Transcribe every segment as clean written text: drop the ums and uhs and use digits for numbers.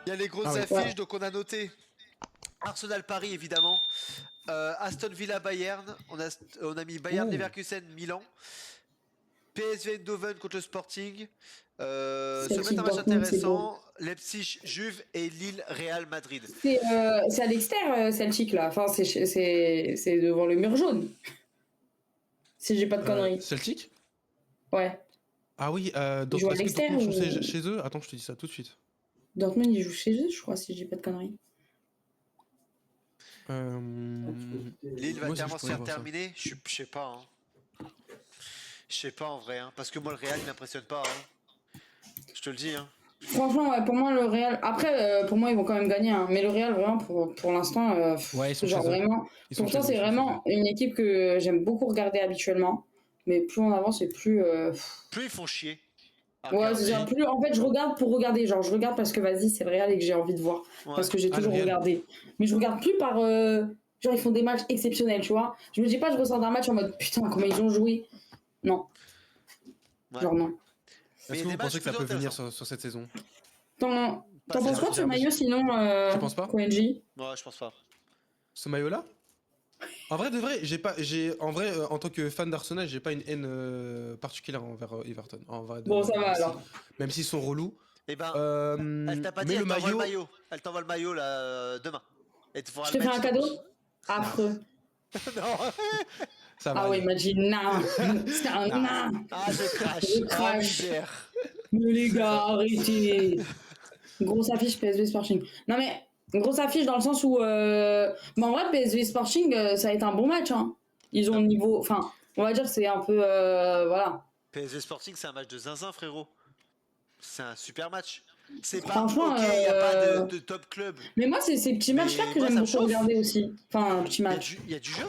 Il y a les grosses Ah oui. affiches, donc on a noté Arsenal-Paris évidemment, Aston Villa-Bayern, on a mis Ouh. Bayern-Leverkusen-Milan, PSV Eindhoven contre le Sporting, ça peut être Celtic un match Dortmund, c'est beau. intéressant, Leipzig-Juve et Lille-Real Madrid. C'est à l'extérieur, Celtic, là. Enfin, c'est devant le mur jaune. Si j'ai pas de conneries. Celtic? Ouais. Ah oui, Ils jouent à est-ce que l'extérieur Dortmund sont ou... chez eux? Attends, je te dis ça tout de suite. Dortmund, ils jouent chez eux, je crois, si j'ai pas de conneries. Lille va Moi aussi, tellement je se pourrais faire voir ça. terminer, je sais pas. Je sais pas en vrai, parce que moi le Real il m'impressionne pas. Je te le dis. Franchement, ouais, pour moi, le Real... Après, pour moi, ils vont quand même gagner. Hein. Mais le Real, vraiment, pour l'instant, Ouais, ils sont genre chez eux. vraiment... Ils sont Pourtant, chez eux, c'est ils sont chez eux. vraiment une équipe que j'aime beaucoup regarder habituellement. Mais plus on avance, et plus... Plus ils font chier. Ouais, c'est ça. Regarder. Plus, en fait, je regarde pour regarder. Genre, je regarde parce que, vas-y, c'est le Real et que j'ai envie de voir. Ouais. Parce que j'ai Ah, le toujours Real. regardé. Mais je regarde plus par... Genre, ils font des matchs exceptionnels, tu vois. Je me dis pas, je ressors d'un match en mode, putain, comment ils ont joué. Non. Ouais. Genre, non. Mais Est-ce il y que a des vous pensez matchs que ça plutôt peut venir intéressants. sur cette saison? T'en Pas penses quoi de ce J'ai- maillot, sinon, Tu penses pas? Koenji? Ouais, je pense pas. Ce maillot-là? En vrai, de vrai, en vrai, en tant que fan d'Arsenal, j'ai pas une haine particulière envers Everton. En vrai, de Bon, vrai, ça va alors. même s'ils sont relous. Eh ben, elle t'a pas dit, Mais le elle t'envoie le maillot, maillot. Elle t'envoie le maillot là demain. Et tu pourras Je le te fais mettre un sur ton. cadeau? Affreux. Non. ça va Ah ouais, aller. il m'a dit nain. C'est un Non. nain. Ah, je crache. Je Ah, crache. misère. Mais les gars, arrêtez. Grosse affiche PSV Sporting. Non mais, grosse affiche dans le sens où... Mais en vrai, PSV Sporting, ça a été un bon match. Hein. Ils ont le niveau... Enfin, on va dire que c'est un peu... voilà. PSV Sporting, c'est un match de zinzin, frérot. C'est un super match. C'est pas Franchement... ok, il n'y a pas de top club. Mais moi, c'est ces petits matchs-là Mais que moi, j'aime ça me beaucoup chauffe. regarder aussi. Enfin, petits Il matchs. y a du jeu.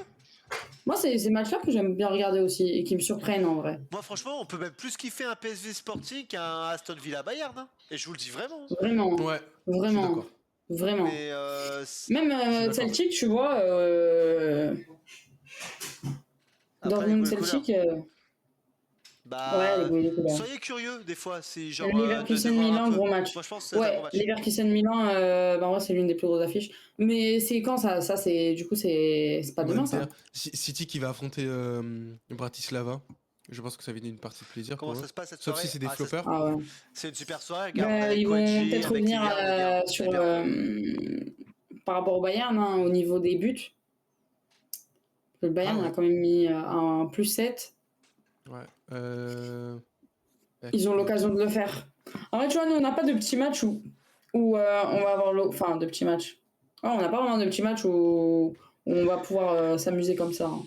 Moi, c'est ces matchs-là que j'aime bien regarder aussi et qui me surprennent en vrai. Moi, franchement, on peut même plus kiffer un PSV Sporting qu'un Aston Villa Bayern. Et je vous le dis vraiment. Vraiment. Ouais, je suis Vraiment. d'accord. Vraiment. Mais Même d'accord. Celtic, tu vois, après, les Dortmund couleurs. Celtic, ouais, Bah, les couleurs. soyez curieux des fois, c'est genre de Leverkusen voir un Milan, peu. gros match. Moi, je pense que ça va être un gros Ouais, match. Leverkusen Milan, bah, moi, c'est l'une des plus grosses affiches. Mais c'est quand ça? Ça, c'est, du coup, c'est pas demain, ça? City qui va affronter Bratislava. Je pense que ça va être une partie de plaisir Comment pour eux. ça se passe cette Sauf soirée? si c'est des Ah, floppers. Ah ouais. c'est une super soirée, regarde, Bah, avec ils vont Koenji, peut-être avec les revenir gars, on est bien. On sur, est bien. par rapport au Bayern, hein, au niveau des buts. Le Bayern Ah ouais. a quand même mis un plus 7. Ouais. Ils ont l'occasion de le faire. En fait, tu vois, nous, on n'a pas de petits matchs où on va avoir... Enfin, de petits matchs. Ouais, on n'a pas vraiment de petits matchs où on va pouvoir s'amuser comme ça. Hein.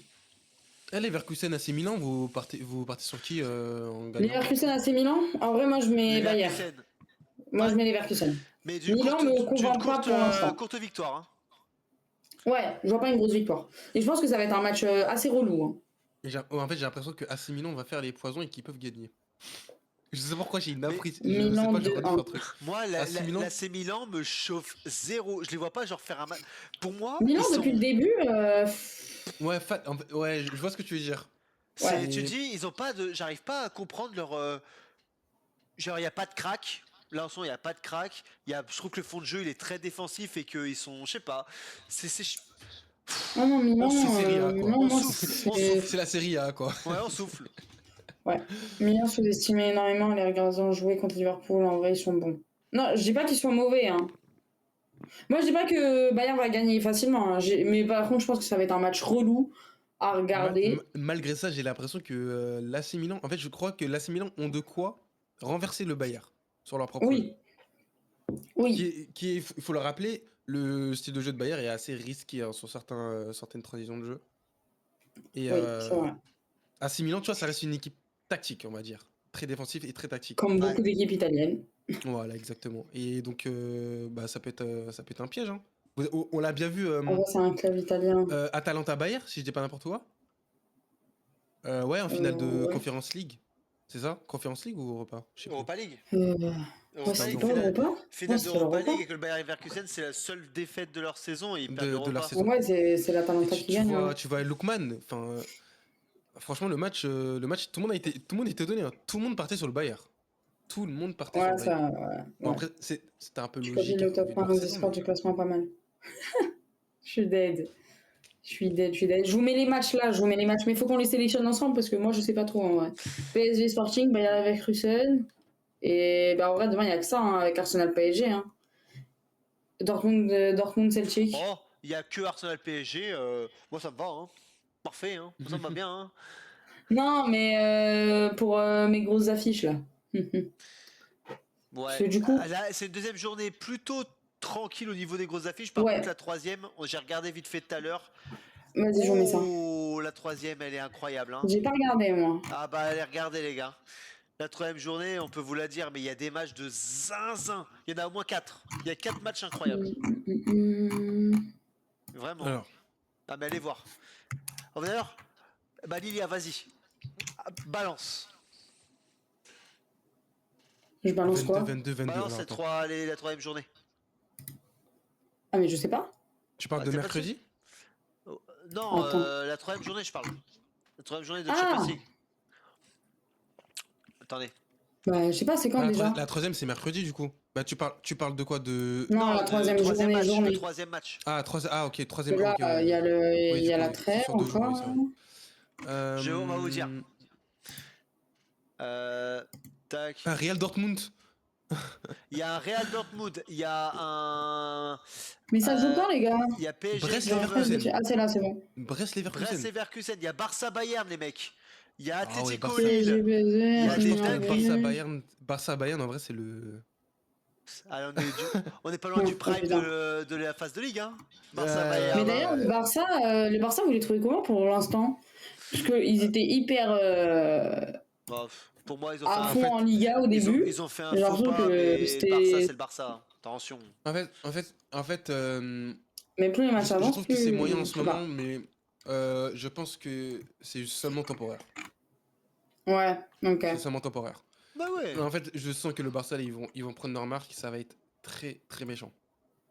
Eh, Leverkusen AC Milan, vous partez sur qui en gagnant? Leverkusen AC Milan, en vrai, moi, je mets Bayern. Leverkusen. Moi, Ouais. je mets Leverkusen. Mais d'une Milan me convainc pas pour l'instant. courte victoire. Hein. Ouais, je vois pas une grosse victoire. Et je pense que ça va être un match assez relou. Hein. En fait, j'ai l'impression que AC Milan va faire les poisons et qu'ils peuvent gagner. Je sais pas pourquoi j'ai une Mais- appris. Je sais Milan pas, j'ai 2-1. redit un truc. Moi, AC Milan. l'AC Milan me chauffe zéro. Je les vois pas genre faire un match. Pour moi, Milan, ils depuis sont. le début, Ouais, ouais, je vois ce que tu veux dire. Ouais. Tu dis, ils ont pas de. J'arrive pas à comprendre leur. Genre, il y a pas de crack. Là, en ce moment, il y a pas de crack. Je trouve que le fond de jeu, il est très défensif et qu'ils sont. Je sais pas. Non, non, Milan, C'est Serie A, quoi. Milan, On moi, souffle. C'est la série A, quoi. Ouais, on souffle. Ouais. Milan sous-estimé énormément, les regardants jouer contre Liverpool, en vrai, ils sont bons. Non, je dis pas qu'ils sont mauvais, hein. Moi, je dis pas que Bayern va gagner facilement, hein. Mais par contre, je pense que ça va être un match relou à regarder. Malgré ça, j'ai l'impression que l'AC Milan. En fait, je crois que l'AC Milan ont de quoi renverser le Bayern sur leur propre jeu. Oui. Oui. Il faut le rappeler, le style de jeu de Bayern est assez risqué hein, sur certaines transitions de jeu. Et Oui, c'est vrai. AC Milan, tu vois, ça reste une équipe tactique, on va dire. Très défensive et très tactique. Comme beaucoup d'équipes italiennes. Voilà, exactement. Et donc, bah, ça peut être un piège. Hein. On l'a bien vu. En vrai, c'est un club italien. Atalanta-Bayern, si je dis pas n'importe quoi. Ouais, en finale de Ouais. Conference League. C'est ça? Conference League ou Europa? Je sais plus. Europa League. Ouais, c'était pas l'Europa? Finale Ouais, c'était d'Europa l'Europa. League et que le Bayern Leverkusen, c'est la seule défaite de leur saison et ils perdent De leur l'Europa. saison. Ouais, c'est l'Atalanta qui gagne. Hein. Tu vois Lookman. Franchement, le match, tout le monde était donné. Hein. Tout le monde partait sur le Bayern. Tout le monde partait Ouais, sur Bailly. ça. Ouais. Bon, après, c'était un peu Je logique. copie le vu top de leur 1 saison, Discord mais- du classement pas mal. Je suis dead. Je suis dead, je suis dead. Je vous mets les matchs là, je vous mets les matchs, mais il faut qu'on les sélectionne ensemble parce que moi je sais pas trop en vrai. PSG Sporting, Bayer Leverkusen. Et bah en vrai, demain il y a que ça hein, avec Arsenal PSG. Hein. Dortmund Celtic. Oh, il y a que Arsenal PSG. Moi, ça me va. Hein. Parfait. Hein. Ça me va bien. Hein. Non, mais pour mes grosses affiches là. Parce que Ouais. du coup, Là, c'est une deuxième journée plutôt tranquille au niveau des grosses affiches. Par ouais, contre, la troisième, j'ai regardé vite fait tout à l'heure. vas-y, je vous mets ça. Oh, la troisième, elle est incroyable. Hein. J'ai pas regardé moi. Ah bah allez regarder les gars. La troisième journée, on peut vous la dire, mais il y a des matchs de zinzin. Il y en a au moins 4. Il y a 4 matchs incroyables. Vraiment. Alors, Ah mais allez voir. Oh, d'ailleurs, bah Lilia, vas-y. Ah, balance. Je balance 22, quoi 22, 22. Balance alors, la, attends. la troisième journée. Ah, mais je sais pas. Tu parles Ah, de t'as pas mercredi? Oh, non, Attends. la troisième journée, je parle. La troisième journée de Ah. Champions League. Attendez. Bah, je sais pas, c'est quand Ah, déjà la troisième, c'est mercredi, du coup. Bah, tu parles de quoi de... Non, la le troisième troisième match. journée. Le troisième match. Ah, ok, troisième... Là, ok, ouais, il y a, ouais, il du y a coup, la c'est trêve sur 2 jours, encore. oui, c'est vrai. On va vous dire. Tac. Ah, Real Dortmund. Il y a un Real Dortmund. Il y a un. Mais ça joue quand, les gars Il y a PSG. Brest J'ai l'impression Leverkusen. que- Ah, c'est là, c'est bon. Brest Brest Leverkusen. Leverkusen. Il y a Barça Bayern, les mecs. Il y a Ah ouais, Atlético Barça. Lille. PSG, y a Moi, je des pense que dingueries. Barça Bayern, en vrai, c'est le... Ah, on est pas loin du Oh, prime putain. de la phase de Ligue. Hein. Barça Ouais. Bayern. Mais d'ailleurs, le Barça, vous les trouvez comment pour l'instant Parce qu'ils étaient hyper Bon, pour moi, ils ont à fait fond en Liga au début. ils ont fait un J'ai faux l'impression pas, que mais c'était- le Barça, c'est le Barça. Attention. En fait, Mais plus les matchs je avancent, trouve que plus- c'est moyen en je ce sais pas. moment, mais je pense que c'est seulement temporaire. Ouais, ok. C'est seulement temporaire. Bah ouais. En fait, je sens que le Barça, là, ils vont prendre leur marque, ça va être très, très méchant.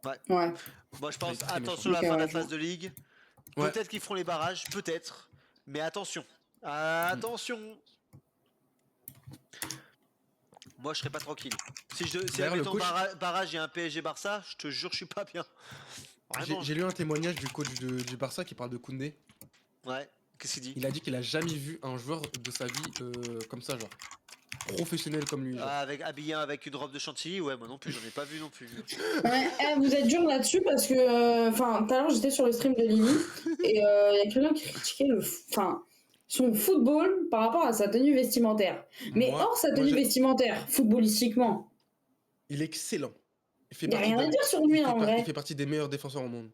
Ouais. Moi, je pense, Très attention méchant. à la fin de la Ok, ouais, phase de Ligue. Ouais. Peut-être qu'ils feront les barrages, peut-être. Mais attention. Attention. Moi, je serais pas tranquille. Si D'ailleurs, le admettons, coach- barrage et un PSG Barça, je te jure, je suis pas bien. Vraiment. J'ai lu un témoignage du coach du Barça qui parle de Koundé. Ouais. Qu'est-ce qu'il dit? Il a dit qu'il a jamais vu un joueur de sa vie comme ça, genre. Professionnel comme lui. Genre. Ah, habillé avec une robe de chantilly, ouais, moi non plus, j'en ai pas vu non plus. Ouais, vous êtes dur là-dessus parce que, enfin, tout à l'heure j'étais sur le stream de Lily et il y a quelqu'un qui critiquait son football par rapport à sa tenue vestimentaire. Mais Moi- hors sa moi, tenue j'ai- vestimentaire, footballistiquement, Il est excellent. Il fait il n'y a partie rien à de- dire sur il lui fait en par- vrai. Il fait partie des meilleurs défenseurs au monde.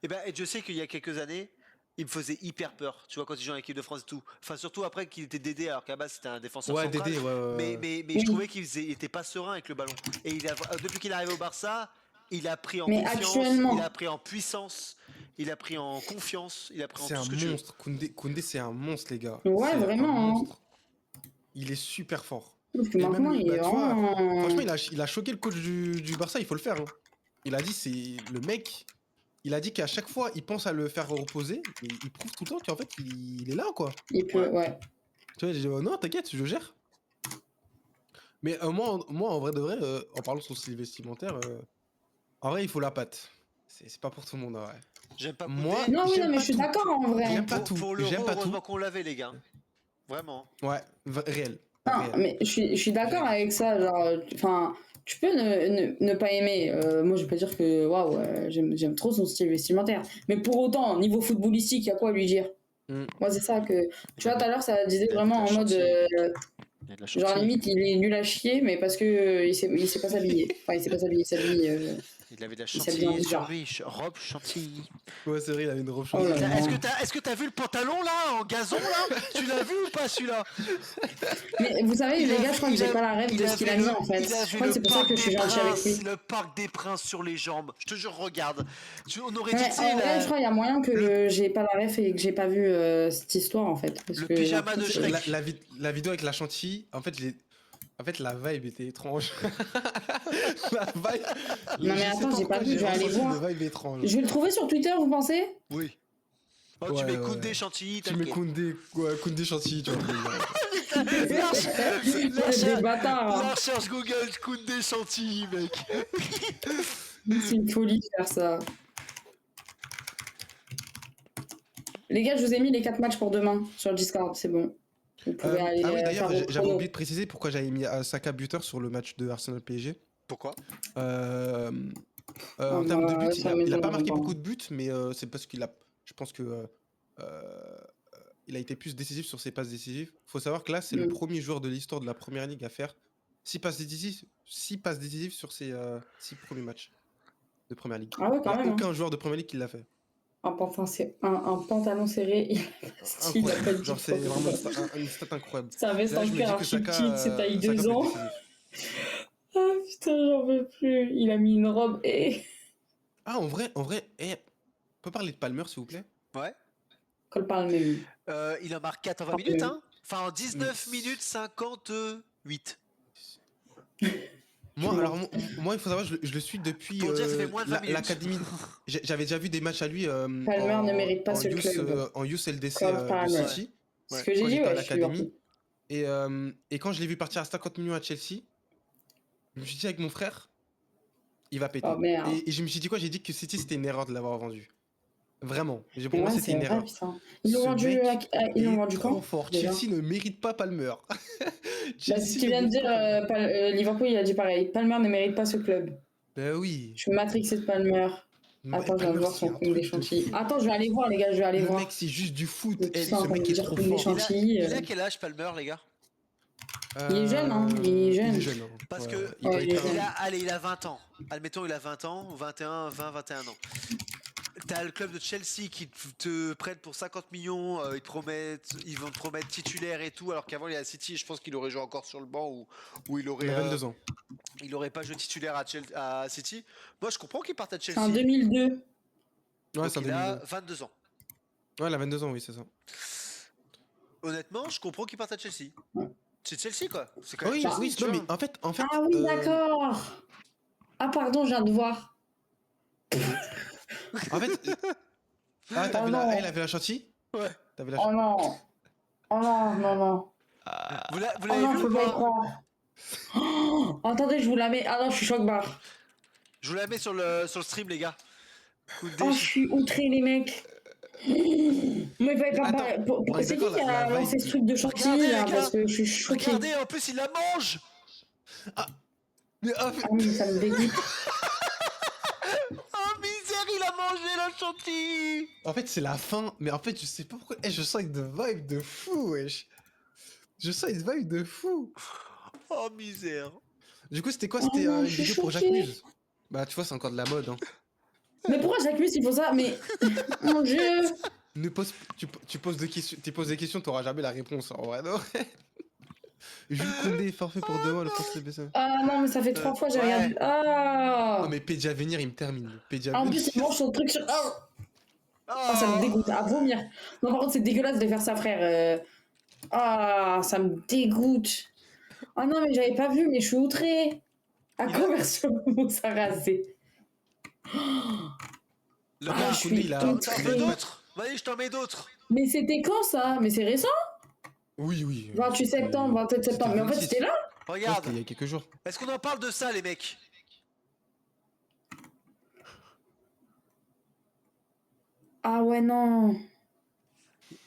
Et ben, et je sais qu'il y a quelques années, il me faisait hyper peur, tu vois, quand il jouait en équipe de France et tout. Enfin, surtout après qu'il était Dédé, alors qu'à la base c'était un défenseur Ouais, central. Dédé, ouais. Mais Oui. je trouvais qu'il était pas serein avec le ballon. Et depuis qu'il est arrivé au Barça, il a pris en Mais confiance, actuellement- il a pris en puissance, il a pris en confiance, il a pris en C'est tout un ce que tu veux. monstre. Koundé, c'est un monstre, les gars. Ouais, C'est un vraiment, hein. monstre. Il est super fort. Parce que Et maintenant, même, il est bah, tu vois, vraiment. Franchement, il a choqué le coach du Barça, il faut le faire. Hein. Il a dit, c'est le mec. Il a dit qu'à chaque fois, il pense à le faire reposer, mais il prouve tout le temps qu'en fait, il est là, quoi. Il peut, ouais. Tu vois, j'ai dit, oh, non, t'inquiète, je gère. Mais moi, en vrai de vrai, en parlant de son style vestimentaire, en vrai, il faut la patte. C'est pas pour tout le monde, en vrai. J'aime pas Moi- Koundé. Non, oui, J'aime non, mais pas je suis tout. d'accord en vrai. J'aime pas Pour, tout. pour l'Euro, J'aime pas tout. heureusement qu'on l'avait, les gars. Vraiment. Ouais, réel. Non, Réel. mais je suis d'accord avec ça. Genre, enfin, tu peux ne pas aimer. Moi, je vais pas dire que waouh, j'aime trop son style vestimentaire. Mais pour autant, niveau footballistique, il y a quoi à lui dire Mm. Moi, c'est ça que. Tu vois, tout à l'heure, ça disait Il a vraiment de en la mode. chantilly. Il a de la Genre, chantilly. limite, il est nul à chier, mais parce que il sait pas s'habiller. Enfin, il sait pas s'habiller, il s'habille. Il avait de la il s'habille en chantilly sur bizarre. lui, robe chantilly. Ouais, c'est vrai, il avait une robe Oh là chantilly. là. Est-ce que t'as vu le pantalon là, en gazon là? Tu l'as vu ou pas celui-là? Mais vous savez, les gars, je crois que j'ai pas la rêve de ce qu'il a mis en fait. Je crois que c'est pour ça que je suis gentil avec lui. Le Parc des Princes sur les jambes. Je te jure, regarde. On aurait Ouais, dit, tu sais, en vrai, je crois qu'il y a moyen que j'ai pas la ref et que j'ai pas vu cette histoire en fait. Parce Le que pyjama de j'ai- Shrek. La vidéo avec la chantilly, en fait, la vibe était étrange. La vibe. Non, mais je sais attends, j'ai pas pourquoi vu, je vais aller ressenti voir. une vibe étrange. Je vais le trouver sur Twitter, vous pensez? Oui. Oh, tu Ouais, mets ouais. Koundé, chantilly, Tu mets t'inquiète. Koundé chantilly, tu vois. C'est des bâtards. La Hein. recherche Google Koundé Chantilly, mec. C'est une folie de faire ça. Les gars, je vous ai mis les 4 matchs pour demain sur le Discord, c'est bon. Vous pouvez aller Ah oui, faire d'ailleurs, vos j'avais pronos. oublié de préciser pourquoi j'avais mis Saka buteur sur le match de Arsenal PSG. Pourquoi? En termes de buts, ça il a m'étonne pas marqué pas. beaucoup de buts, mais c'est parce qu'il a. Je pense que. Il a été plus décisif sur ses passes décisives. Faut savoir que là, c'est le premier joueur de l'histoire de la Première Ligue à faire 6 passes décisives sur ses 6 premiers matchs de Première Ligue. Ah ouais, Il quand n'y a même. Hein. aucun joueur de Première Ligue qui l'a fait. Un pantalon serré, il a style, il a pas Incroyable. de Genre, c'est vraiment une stat incroyable. Ça avait Là, sans je me cuir dis que archi Saka, petite, c'est taille Saka 2 peut être ans. décisif. Ah putain, j'en peux plus. Il a mis une robe et. Ah, en vrai, on peut parler de Palmer, s'il vous plaît? Ouais. Colle par le même. Il en marque 4 en 20 Ah, minutes, oui. hein. Enfin, en 19 minutes 58. Moi, il faut savoir, je le suis depuis Pour dire, ça fait moins de 20 minutes. l'académie. J'avais déjà vu des matchs à lui Palmer ne mérite pas ce club. en Youth LDC Cole de Palmer. City, C'est Ouais. ce que j'ai quand dit, j'étais à ouais, je suis l'académie. Et quand je l'ai vu partir à 50 millions à Chelsea, je me suis dit avec mon frère, il va péter. Oh, merde. Et je me suis dit quoi? J'ai dit que City, c'était une erreur de l'avoir vendu. Vraiment. Pour Ouais, moi, c'est c'était une vrai, erreur. putain. Ils l'ont Ce vendu, mec ils l'ont est vendu trop quand fort. déjà Chelsea ne mérite pas Palmer. Bah, c'est ce qu'il vient de dire, Liverpool, il a dit pareil. Palmer ne mérite pas ce club. Ben oui. Je suis matrixé de Palmer. Attends, je viens de voir son compte des chantilly. Attends, je vais aller voir, les gars, je vais aller Le voir. mec, c'est juste du foot. Mais Eh, putain, ce on va mec me est dire trop Koundé fort. Chantilly. Il a quel âge, Palmer, les gars? Il est jeune, hein, il est jeune. Il est jeune, hein. Parce Ouais, que il doit il est être jeune. il a 20 ans. Admettons, il a 20 ans, 21, 20, 21 ans. T'as le club de Chelsea qui te prête pour 50 millions, ils vont te promettre titulaire et tout, alors qu'avant il est à City, je pense qu'il aurait joué encore sur le banc ou il aurait, Il a 22 ans. il aurait pas joué titulaire à City. Moi je comprends qu'il parte à C'est en Chelsea. 2002. Ouais, Donc c'est en il a 2002. 22 ans. Ouais, il a 22 ans, oui, c'est ça. Honnêtement, je comprends qu'il parte à Chelsea. C'est Chelsea quoi. C'est quand même Oui, Chelsea, oui, tu non, vois. mais en fait. Ah oui, d'accord. Ah, pardon, je viens de voir. En fait. Ah, Oh non. elle avait la chantilly? Ouais. T'avais la Oh non. Oh non, non, non. Vous Oh l'avez non, vu je ou peux pas y pas? croire. Oh, attendez, je vous la mets. Ah non, je suis choc barre. Je vous la mets sur le stream les gars. Koundé, Oh, je suis outré, les mecs. Mais fallait pas Attends, on est c'est qui d'accord, qui la a vibe lancé ce truc de chantilly Regardez, là? les gars. Parce que je suis choqué. regardez, en plus il la mange. Mais Ah oui, ça me dégoûte. Oh misère, il a mangé la chantilly. en fait, c'est la fin. Mais en fait, je sais pas pourquoi. Eh, je sens une vibe de fou, wesh. Je sens une vibe de fou. Oh misère. Du coup, c'était quoi? Oh C'était non, une je suis vidéo pour Jacques choquée. Muse. Bah, tu vois, c'est encore de la mode. Hein. Mais pourquoi Jacques Mus il faut ça? Mais mon dieu. Ne pose, tu poses des questions, t'auras jamais la réponse. En vrai, non. Jules Koundé, forfait pour demain, le français BC. Ah non, mais ça fait 3 fois j'ai ouais. regardé. Ah. Non, mais Pédia Venir, il me termine. Pédia En Venir. plus, il mange son truc sur. Ah, ça me dégoûte. À vomir. Non, par contre, c'est dégueulasse de faire ça, frère. Ah, ça me dégoûte. Ah non, mais j'avais pas vu, mais je suis outrée. À conversion, ça rasé. Le Ah, gars, je suis Koundé, il a- t'en outrée. veux d'autres? Vas-y, je t'en mets d'autres. Mais c'était quand ça? Mais c'est récent? Oui, oui. 28 septembre, 27 septembre. Mais en fait, C'était c'était là? Ouais, Regarde. c'était il y a quelques jours. Est-ce qu'on en parle de ça, les mecs? Ah ouais, non.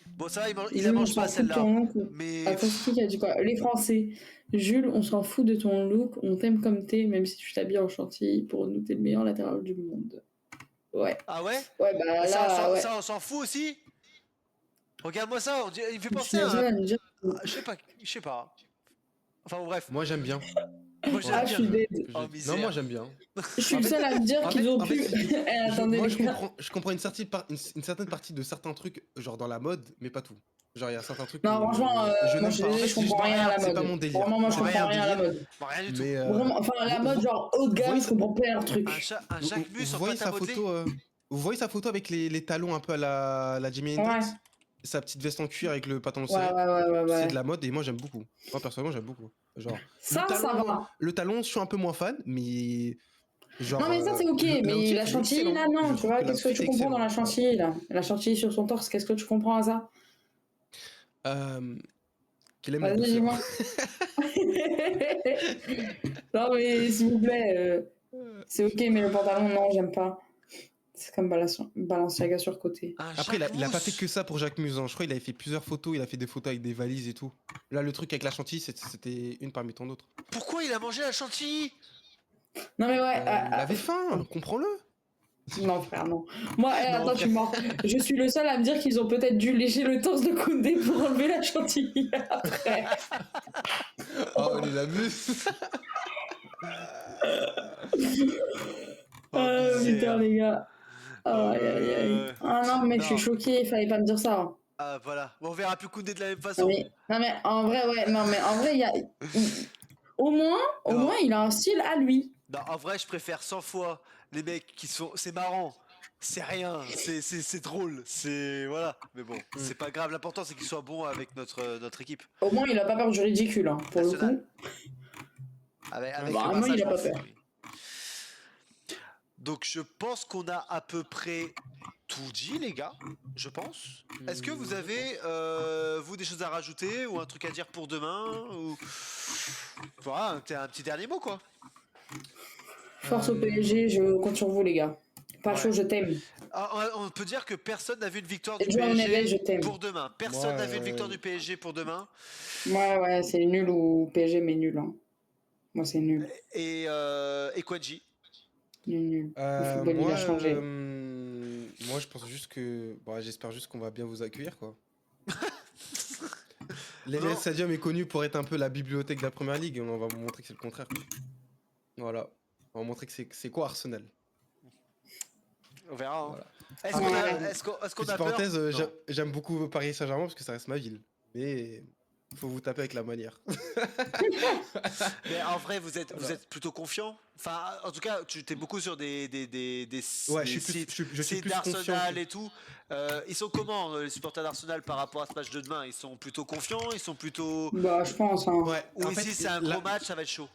Bon, ça va, il Jules, la on mange s'en pas fout de celle-là. ton look. Mais Attends, c'est qui a dit quoi? Les Français. Jules, on s'en fout de ton look. On t'aime comme t'es, même si tu t'habilles en chantilly. Pour nous, t'es le meilleur latéral du monde. Ouais. ah ouais? Ouais, bah là, ouais. Ça, on s'en fout aussi. Regarde-moi ça, il me fait Je penser suis à. jeune, jeune. Je sais pas. Enfin bon, bref. Moi, j'aime bien. Moi j'aime Ah, je suis bien. dead. Oh, misère. Non, moi, j'aime bien. Je suis le seul à me dire En qu'ils fait- ont en fait, pu. Eh, attendez, Moi, les gars. je comprends une certaine partie de certains trucs, genre dans la mode, mais pas tout. Genre, il y a certains trucs. Non, franchement, je moi, n'aime je suis pas. En désolée, fait, je c'est juste comprends rien à la c'est mode. pas mon délire. Vraiment, moi, je C'est pas comprends mon rien à la délire. mode. Bon, rien du tout. Mais, Vraiment, enfin, la vous- mode, vous- genre haut de gamme, voyez je comprends plein de trucs. Un Jacques Mus en vous pâte à voyez modeler. vous voyez sa photo avec les talons un peu à la Jimi Hendrix, Ouais. sa petite veste en cuir avec le pantalon Ouais, serré. ouais. C'est de la mode et moi j'aime beaucoup. Moi personnellement j'aime beaucoup. Genre Ça, le ça talon, va. le talon, je suis un peu moins fan, mais genre. Non, mais ça, c'est ok. l'outil, Mais la il est chantilly, là, excellent. non. Je Tu trouve vois, que qu'est-ce que l'outfit tu est comprends dans la excellent. chantilly, là? La chantilly sur son torse, qu'est-ce que tu comprends à ça? Euh, qu'il aime la Vas-y, douceur. dis-moi. Non, mais s'il vous plaît, c'est ok, mais le pantalon, non, j'aime pas. C'est comme Balenciaga surcoté. Un Après, il a pas Jacques fait que ça pour Jacques Musin. Je crois qu'il avait fait plusieurs photos. Il a fait des photos avec des valises et tout. Là, le truc avec la chantilly, c'était une parmi tant d'autres. Pourquoi il a mangé la chantilly? Non, mais ouais. Il avait faim, comprends-le. Non, frère, non. Moi, Non, attends, je suis frère. mort. Je suis le seul à me dire qu'ils ont peut-être dû lécher le torse de Koundé pour enlever la chantilly après. Oh, il est la muse. Ah, putain, misère. les gars. Aïe, aïe, aïe. Ah non, mais je suis Non. choquée, il fallait pas me dire ça. Ah voilà, on verra plus Koundé de la même Non, façon. mais en vrai, ouais, non, mais en vrai, au moins, Non. il a un style à lui. Non, en vrai, je préfère 100 fois les mecs qui sont. C'est marrant, c'est rien, c'est drôle, c'est. Voilà. Mais bon, c'est pas grave, l'important c'est qu'il soit bon avec notre équipe Au moins, il a pas peur du ridicule, hein, pour le nationale. coup. Avec Bah, le moi, Barça, il je a m'en pas fous, peur. oui. Donc je pense qu'on a à peu près tout dit, les gars, je pense. Est-ce que vous avez, vous, des choses à rajouter ou un truc à dire pour demain ou... Voilà, un petit dernier mot, quoi. Force au PSG, je compte sur vous, les gars. Pas Ouais. chaud, je t'aime. Ah, on peut dire que personne n'a vu une victoire Et du Joao Neves, je PSG t'aime. pour demain. Personne Ouais, n'a vu une victoire ouais. du PSG pour demain. Ouais, c'est nul ou PSG, mais nul. Hein. Moi, c'est nul. Et Kwadji. Nul. Le football, il a changé. Moi, je pense juste que. Bon, j'espère juste qu'on va bien vous accueillir, quoi. L'Emirates Non. Stadium est connu pour être un peu la bibliothèque de la première ligue. On va vous montrer que c'est le contraire. Voilà. On va montrer que c'est quoi Arsenal. On verra. Hein. Voilà. Est-ce Après, qu'on a, Ouais. est-ce qu'on petite a peur? parenthèse, Non. j'aime beaucoup Paris Saint-Germain parce que ça reste ma ville. Mais faut vous taper avec la manière. Mais en vrai, vous Voilà. êtes plutôt confiant. Enfin, en tout cas, tu t'es beaucoup sur des Ouais, sites, je suis sites plus confiant d'Arsenal que. et tout. Ils sont comment, les supporters d'Arsenal, par rapport à ce match de demain? Ils sont plutôt confiants? Ils sont plutôt... Bah, je pense. Hein. Ouais, Ou en ici, fait, c'est un gros match, ça va être chaud.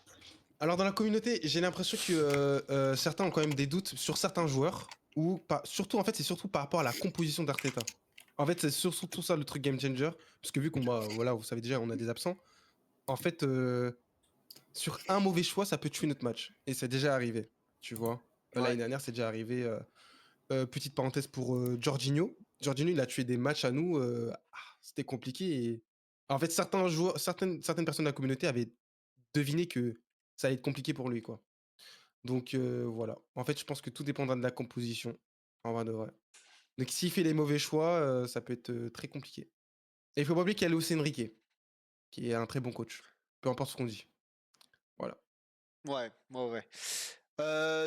alors dans la communauté, j'ai l'impression que certains ont quand même des doutes sur certains joueurs, ou pas. Surtout, en fait, c'est surtout par rapport à la composition d'Arteta. En fait, c'est surtout ça le truc game changer, parce que vu qu'on va, voilà, vous savez déjà, on a des absents. En fait, sur un mauvais choix, ça peut tuer notre match, et c'est déjà arrivé, tu vois. L'année Ouais. dernière, c'est déjà arrivé. Petite parenthèse pour Jorginho. Jorginho, il a tué des matchs à nous. C'était compliqué. Et... En fait, certains joueurs, certaines personnes de la communauté avaient deviné que ça allait être compliqué pour lui, quoi. Donc voilà. En fait, je pense que tout dépendra de la composition. En vrai de vrai. Donc s'il fait les mauvais choix, ça peut être très compliqué. Et il faut pas oublier qu'il y a Luis Enrique, qui est un très bon coach. Peu importe ce qu'on dit. Voilà. Ouais.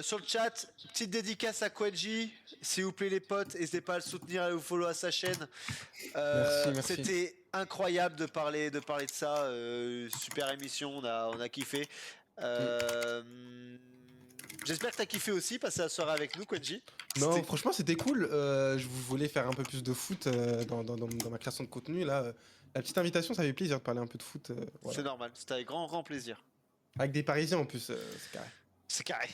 Sur le chat, petite dédicace à Kwadji. S'il vous plaît, les potes, n'hésitez pas à le soutenir et à vous follow à sa chaîne. Merci. C'était incroyable de parler de ça. Super émission, on a kiffé. Euh, J'espère que t'as kiffé aussi passer la soirée avec nous, Kwadji. Non, franchement, c'était cool. Je voulais faire un peu plus de foot dans ma création de contenu. Là, la petite invitation, ça fait plaisir de parler un peu de foot. Voilà. C'est normal, c'était avec grand plaisir. Avec des Parisiens en plus, c'est carré. C'est carré.